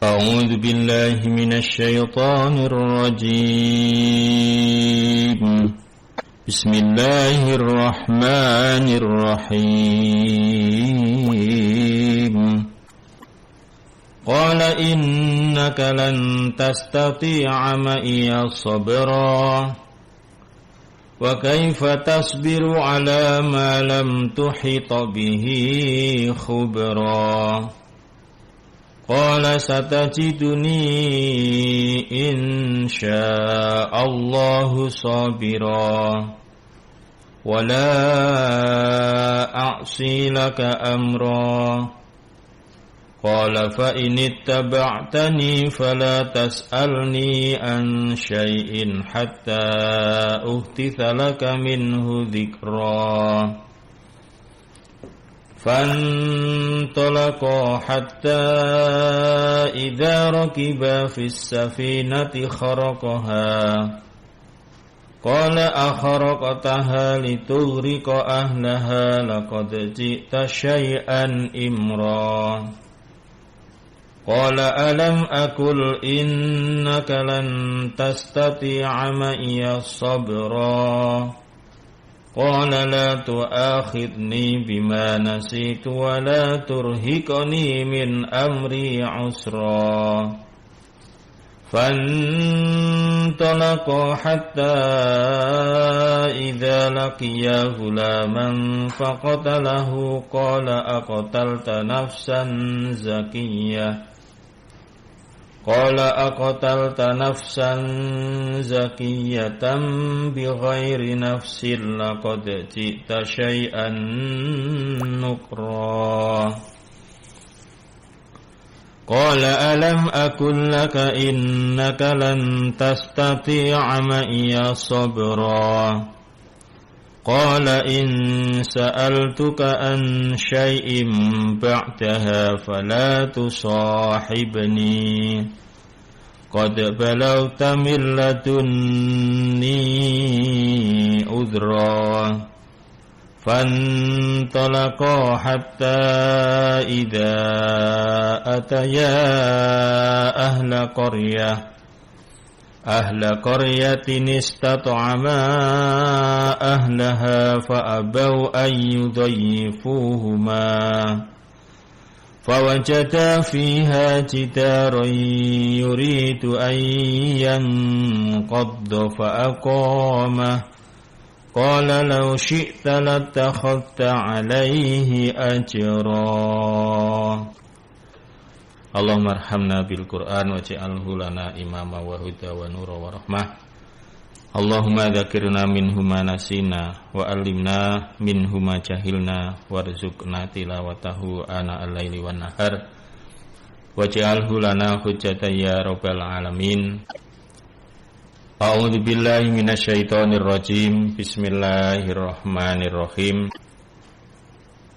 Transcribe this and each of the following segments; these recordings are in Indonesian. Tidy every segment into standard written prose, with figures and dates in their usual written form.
أعوذ بالله من الشيطان الرجيم بسم الله الرحمن الرحيم قال إنك لن تستطيع معي صبرا وكيف تصبر على ما لم تحط به خبرا قال ستجدني إن شاء الله صابرا ولا أعصي لك أمرا قال فإن اتبعتني فلا تسألني عن شيء حتى أحدث لك منه ذكرا فانطلقا حتى إذا ركبا في السفينة خرقها قال أخرقتها لتغرق أهلها لقد جئت شيئا إمرا قال ألم أقل إنك لن تستطيع معي صبرا قال لا تؤاخذني بما نسيت ولا ترهقني من أمري عسرا فانطلقا حتى إذا لقيا غلاما فقتله قال أقتلت نفسا زكية بغير نفس لقد جئت شيئا نكرا قال ألم أقل لك إنك لن تستطيع معي صبرا قال إن سألتك عن شيء بعدها فلا تصاحبني قد بلغت من لدني عذرا فانطلقا حتى إذا أتيا أهل قرية استطعما أهلها فأبوا أن يضيفوهما فوجدا فيها جدارا يريد أن ينقض فأقامه قال لو شئت لاتخذت عليه أجرا Allahumma arhamna bil Qur'an waj'alhu lana imama wa huda wa nura wa rahmah. Allahumma dzakirna minhu ma nasina wa allimna minhu ma jahilna warzuqna tilawatahu ana al-laili wan nahar waj'alhu lana hujjatan ya rabbal alamin. A'udzu billahi minasyaitonir rajim. Bismillahirrahmanirrahim.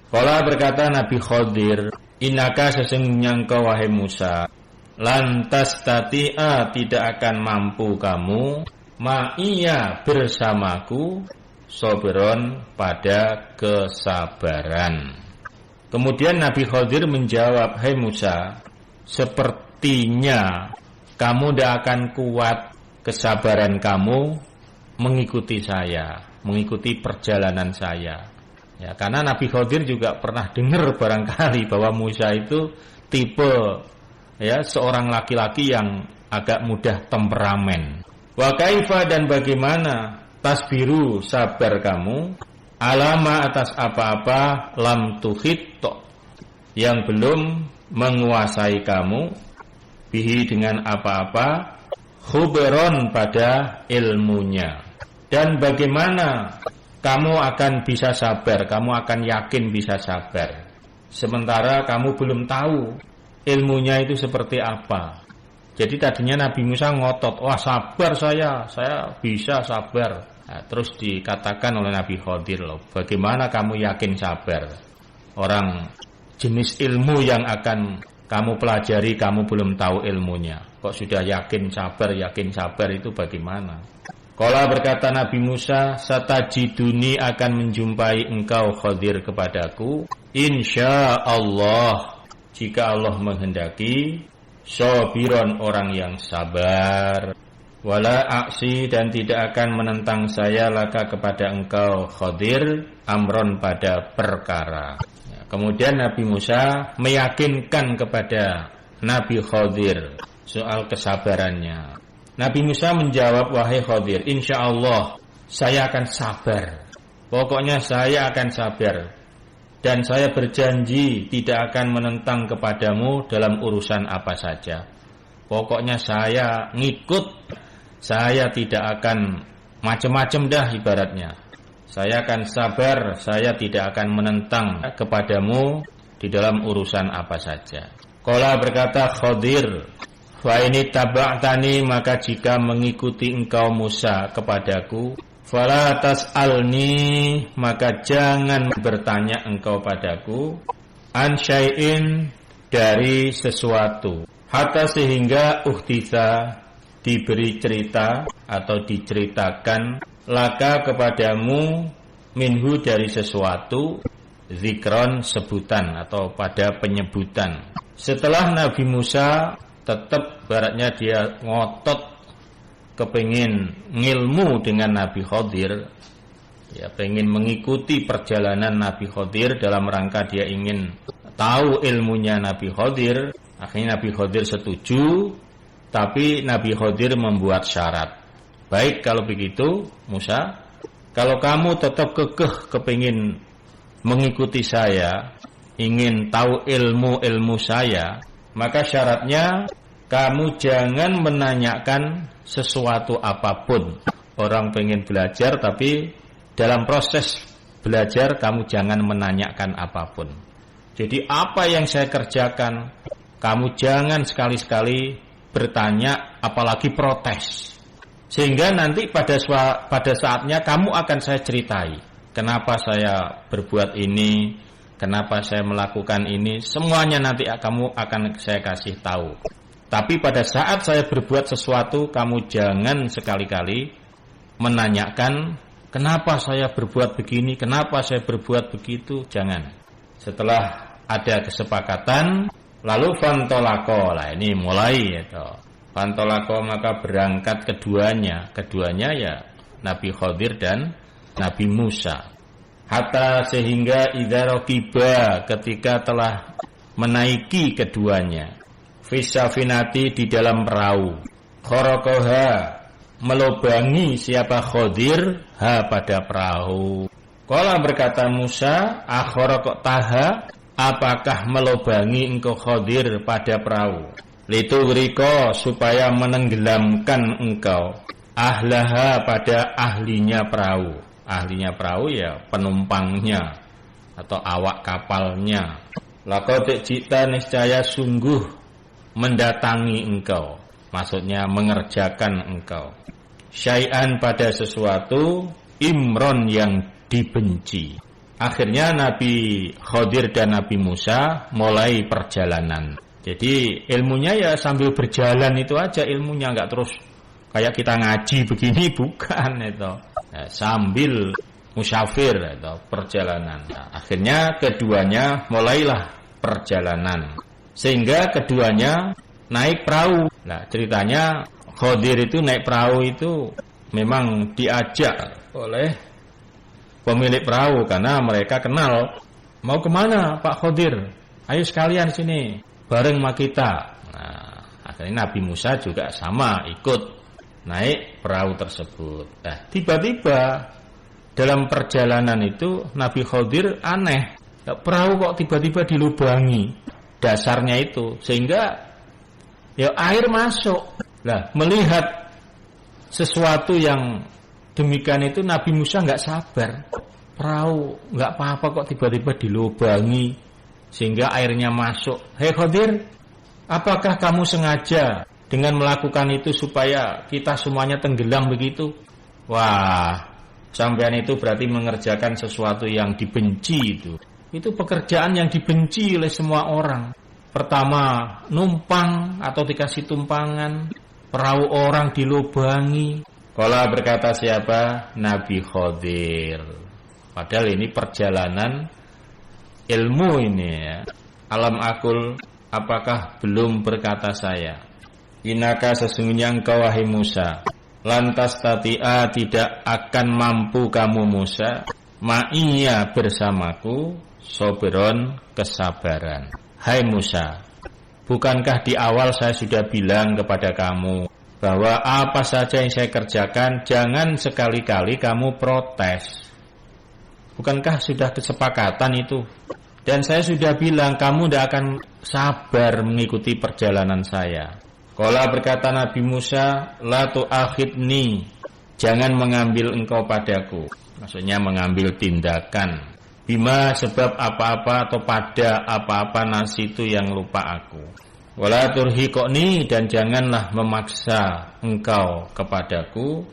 Qala berkata Nabi Khadir, innaka sesungguhnya engkau wahai Musa, lantas tati'a tidak akan mampu kamu, ma'iya bersamaku, sobron pada kesabaran. Kemudian Nabi Khadir menjawab, hai Musa, sepertinya kamu tidak akan kuat kesabaran kamu mengikuti saya, mengikuti perjalanan saya. Ya, karena Nabi Khadir juga pernah dengar barangkali bahwa Musa itu tipe seorang laki-laki yang agak mudah temperamen. Wa kaifa dan bagaimana tasbiru sabar kamu alama atas apa-apa lam tuhit yang belum menguasai kamu bihi dengan apa-apa khubron pada ilmunya. Dan bagaimana kamu akan bisa sabar, kamu akan yakin bisa sabar sementara kamu belum tahu ilmunya itu seperti apa. Jadi tadinya Nabi Musa ngotot, wah sabar saya bisa sabar. Nah, terus dikatakan oleh Nabi Khadir, loh, bagaimana kamu yakin sabar? Orang jenis ilmu yang akan kamu pelajari kamu belum tahu ilmunya, kok sudah yakin sabar itu bagaimana? Qala berkata Nabi Musa, satajiduni akan menjumpai engkau Khadir kepadaku, insya Allah, jika Allah menghendaki, sabiron orang yang sabar, wala aksi dan tidak akan menentang saya laka kepada engkau Khadir amron pada perkara. Kemudian Nabi Musa meyakinkan kepada Nabi Khadir soal kesabarannya. Nabi Musa menjawab, wahai Khadir, insyaallah saya akan sabar. Pokoknya saya akan sabar. Dan saya berjanji tidak akan menentang kepadamu dalam urusan apa saja. Pokoknya saya ngikut, saya tidak akan macam-macam dah ibaratnya. Saya akan sabar, saya tidak akan menentang kepadamu di dalam urusan apa saja. Qala berkata Khadir, fa ini taba'tani maka jika mengikuti engkau Musa kepadaku, fala tas'alni maka jangan bertanya engkau padaku an syai'in dari sesuatu hatta sehingga uhtisa diberi cerita atau diceritakan laka kepadamu minhu dari sesuatu zikron sebutan atau pada penyebutan. Setelah Nabi Musa tetap baratnya dia ngotot kepingin ngilmu dengan Nabi Khadir, ya pengen mengikuti perjalanan Nabi Khadir dalam rangka dia ingin tahu ilmunya Nabi Khadir. Akhirnya Nabi Khadir setuju, tapi Nabi Khadir membuat syarat. Baik kalau begitu Musa, kalau kamu tetap kekeh kepingin mengikuti saya, ingin tahu ilmu saya, maka syaratnya kamu jangan menanyakan sesuatu apapun. Orang pengen belajar tapi dalam proses belajar kamu jangan menanyakan apapun. Jadi apa yang saya kerjakan, kamu jangan sekali-sekali bertanya apalagi protes. Sehingga nanti pada saatnya kamu akan saya ceritai kenapa saya berbuat ini, kenapa saya melakukan ini, semuanya nanti kamu akan saya kasih tahu. Tapi pada saat saya berbuat sesuatu, kamu jangan sekali-kali menanyakan kenapa saya berbuat begini, kenapa saya berbuat begitu, jangan. Setelah ada kesepakatan, lalu fantolako, lah ini mulai itu. Fantolako maka berangkat keduanya ya Nabi Khadir dan Nabi Musa. Hatta sehingga idza raqiba ketika telah menaiki keduanya. Fisafinati di dalam perahu. Khorokoha melubangi siapa Khadir ha pada perahu. Qala berkata Musa, akhorokok taha, apakah melubangi engkau Khadir pada perahu? Litugriko supaya menenggelamkan engkau ahlaha pada ahlinya perahu. Ahlinya perahu ya penumpangnya atau awak kapalnya. Laqad ji'ta niscaya sungguh mendatangi engkau, maksudnya mengerjakan engkau syai'an pada sesuatu imron yang dibenci. Akhirnya Nabi Khadir dan Nabi Musa mulai perjalanan. Jadi ilmunya ya sambil berjalan itu aja ilmunya, nggak terus kayak kita ngaji begini, bukan itu. Nah, sambil musafir itu perjalanan. Nah, akhirnya keduanya mulailah perjalanan. Sehingga keduanya naik perahu. Nah, ceritanya Khadir itu naik perahu itu memang diajak oleh pemilik perahu karena mereka kenal. Mau kemana Pak Khadir? Ayo sekalian sini, bareng sama kita. Nah, akhirnya Nabi Musa juga sama ikut naik perahu tersebut. Nah, tiba-tiba dalam perjalanan itu Nabi Khadir aneh. Perahu kok tiba-tiba dilubangi dasarnya itu, sehingga ya air masuk. Lah, melihat sesuatu yang demikian itu Nabi Musa nggak sabar. Perahu nggak apa-apa kok tiba-tiba dilubangi sehingga airnya masuk. Hei Khadir, apakah kamu sengaja dengan melakukan itu supaya kita semuanya tenggelam begitu? Wah, sampean itu berarti mengerjakan sesuatu yang dibenci itu. Itu pekerjaan yang dibenci oleh semua orang. Pertama, numpang atau dikasih tumpangan, perahu orang dilubangi. Kala berkata siapa? Nabi Khadir. Padahal ini perjalanan ilmu ini ya. Alam akul apakah belum berkata saya, Innaka sesungguhnya engkau wahai Musa, lantas tati'a tidak akan mampu kamu Musa, ma'iya bersamaku, soberon kesabaran. Hai Musa, bukankah di awal saya sudah bilang kepada kamu bahwa apa saja yang saya kerjakan jangan sekali-kali kamu protes. Bukankah sudah kesepakatan itu? Dan saya sudah bilang kamu tidak akan sabar mengikuti perjalanan saya. Qala berkata Nabi Musa, la tu'akhidni, jangan mengambil engkau padaku. Maksudnya mengambil tindakan. Bima sebab apa-apa atau pada apa-apa nasi itu yang lupa aku. Wala turhiqni, dan janganlah memaksa engkau kepadaku.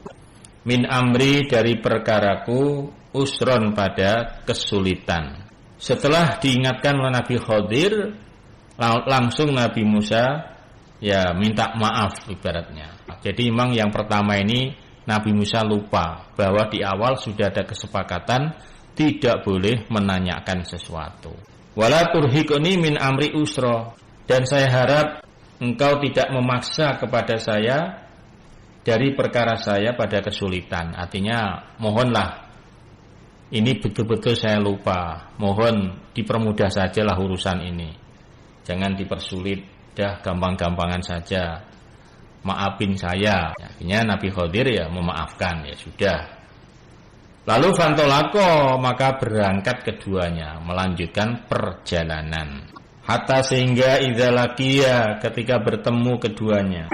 Min amri, dari perkaraku, usron pada kesulitan. Setelah diingatkan oleh Nabi Khidir, langsung Nabi Musa ya minta maaf ibaratnya. Jadi memang yang pertama ini Nabi Musa lupa bahwa di awal sudah ada kesepakatan tidak boleh menanyakan sesuatu. Wala turhiqni min amri usra, dan saya harap engkau tidak memaksa kepada saya dari perkara saya pada kesulitan. Artinya mohonlah, ini betul-betul saya lupa, mohon dipermudah sajalah urusan ini, jangan dipersulit, dah gampang-gampangan saja, maafin saya. Akhirnya Nabi Khidir ya memaafkan, ya sudah. Lalu fantolako, maka berangkat keduanya melanjutkan perjalanan. Hatta sehingga idza laqiya, ketika bertemu keduanya,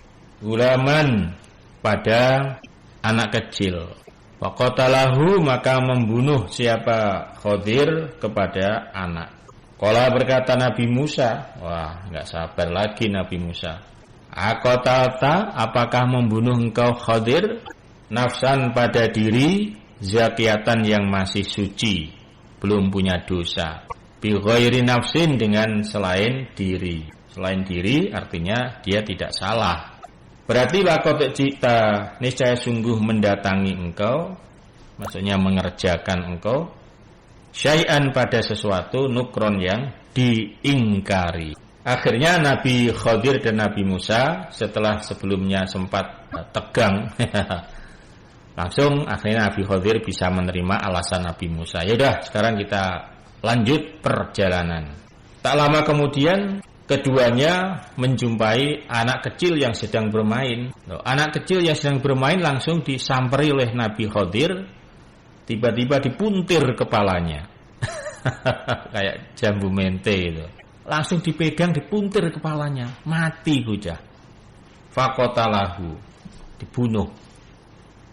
gulaman, pada anak kecil. Waqatalahu, maka membunuh siapa Khidir kepada anak. Qala berkata Nabi Musa, wah enggak sabar lagi Nabi Musa. Aqatalta, apakah membunuh engkau Khidir? Nafsan, pada diri, zakiatan yang masih suci, belum punya dosa. Bi ghairi nafsin, dengan selain diri. Selain diri artinya dia tidak salah. Berarti waqat cita, niscaya sungguh mendatangi engkau, maksudnya mengerjakan engkau, syai'an pada sesuatu, nukron yang diingkari. Akhirnya Nabi Khidir dan Nabi Musa setelah sebelumnya sempat tegang, langsung akhirnya Nabi Khidir bisa menerima alasan Nabi Musa. Yaudah, sekarang kita lanjut perjalanan. Tak lama kemudian keduanya menjumpai anak kecil yang sedang bermain. Anak kecil yang sedang bermain langsung disamperi oleh Nabi Khidir. Tiba-tiba dipuntir kepalanya. Kayak jambu mente itu. Langsung dipegang, dipuntir kepalanya. Mati bocah. Faqatalahu, dibunuh.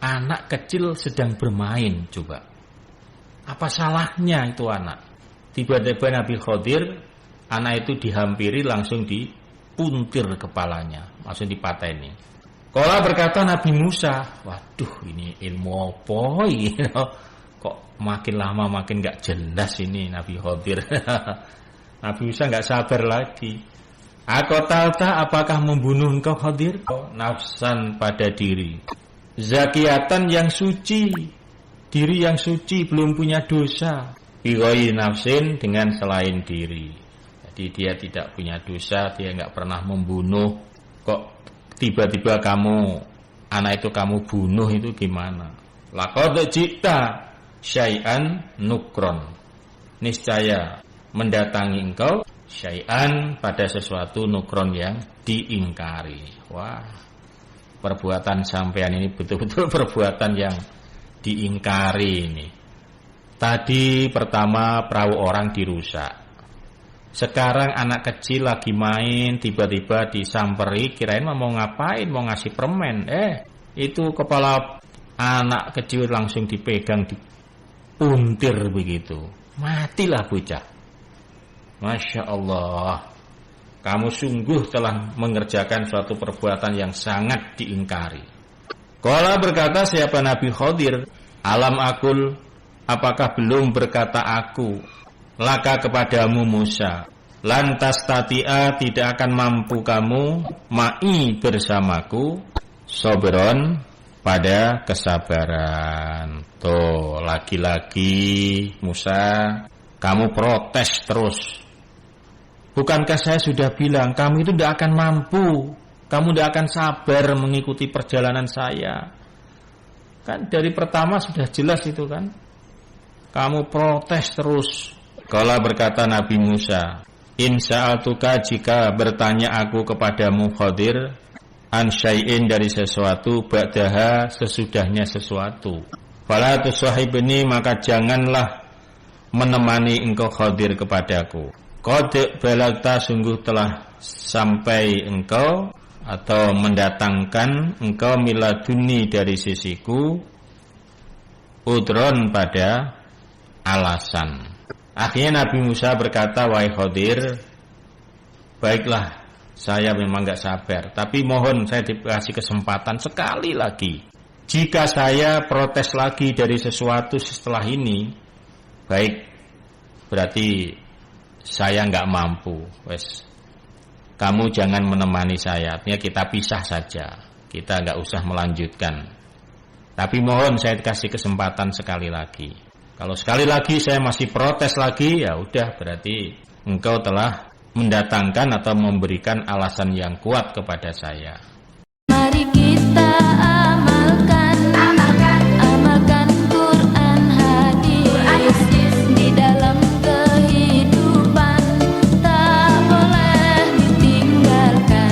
Anak kecil sedang bermain, coba. Apa salahnya itu anak? Tiba-tiba Nabi Khidir, anak itu dihampiri, langsung dipuntir kepalanya, langsung dipateni. Qala berkata Nabi Musa, waduh ini ilmu apa ini? Kok makin lama makin gak jelas ini Nabi Khidir. Nabi Musa gak sabar lagi. Aqatalta, apakah membunuh engkau Khidir? Nafsan, pada diri, zakiatan yang suci, diri yang suci, belum punya dosa. Bi ghairi nafsin, dengan selain diri. Jadi dia tidak punya dosa, dia nggak pernah membunuh. Kok tiba-tiba kamu, anak itu kamu bunuh, itu gimana? Laqad ji'ta syai'an nukron, niscaya mendatangi engkau syai'an, pada sesuatu, nukron yang diingkari. Wah, perbuatan sampean ini betul-betul perbuatan yang diingkari ini. Tadi pertama perahu orang dirusak. Sekarang anak kecil lagi main, tiba-tiba disamperi, kirain mau ngapain, mau ngasih permen. Itu kepala anak kecil langsung dipegang, dipuntir begitu. Matilah bocah. Masya Allah, kamu sungguh telah mengerjakan suatu perbuatan yang sangat diingkari. Qala berkata siapa Nabi Khidir, alam akul, apakah belum berkata aku laka kepadamu Musa, lantas tati'a, tidak akan mampu kamu, ma'i bersamaku, sobron, pada kesabaran. Tuh, lagi-lagi Musa, kamu protes terus. Bukankah saya sudah bilang, kamu itu tidak akan mampu, kamu tidak akan sabar mengikuti perjalanan saya. Kan dari pertama sudah jelas itu kan. Kamu protes terus. Kala berkata Nabi Musa, in sa'altuka, jika bertanya aku kepadamu Khadir, an syai'in, dari sesuatu, ba'daha, sesudahnya sesuatu, fala tusahibni, maka janganlah menemani engkau Khadir kepadaku. Qad balagta, sungguh telah sampai engkau atau mendatangkan engkau miladuni, dari sisiku, udron, pada alasan. Akhirnya Nabi Musa berkata, wahai Khadir, baiklah, saya memang gak sabar, tapi mohon saya dikasih kesempatan sekali lagi. Jika saya protes lagi dari sesuatu setelah ini, baik, berarti saya nggak mampu. Wes, kamu jangan menemani saya. Artinya kita pisah saja. Kita nggak usah melanjutkan. Tapi mohon saya dikasih kesempatan sekali lagi. Kalau sekali lagi saya masih protes lagi, ya udah, berarti engkau telah mendatangkan atau memberikan alasan yang kuat kepada saya. Mari kita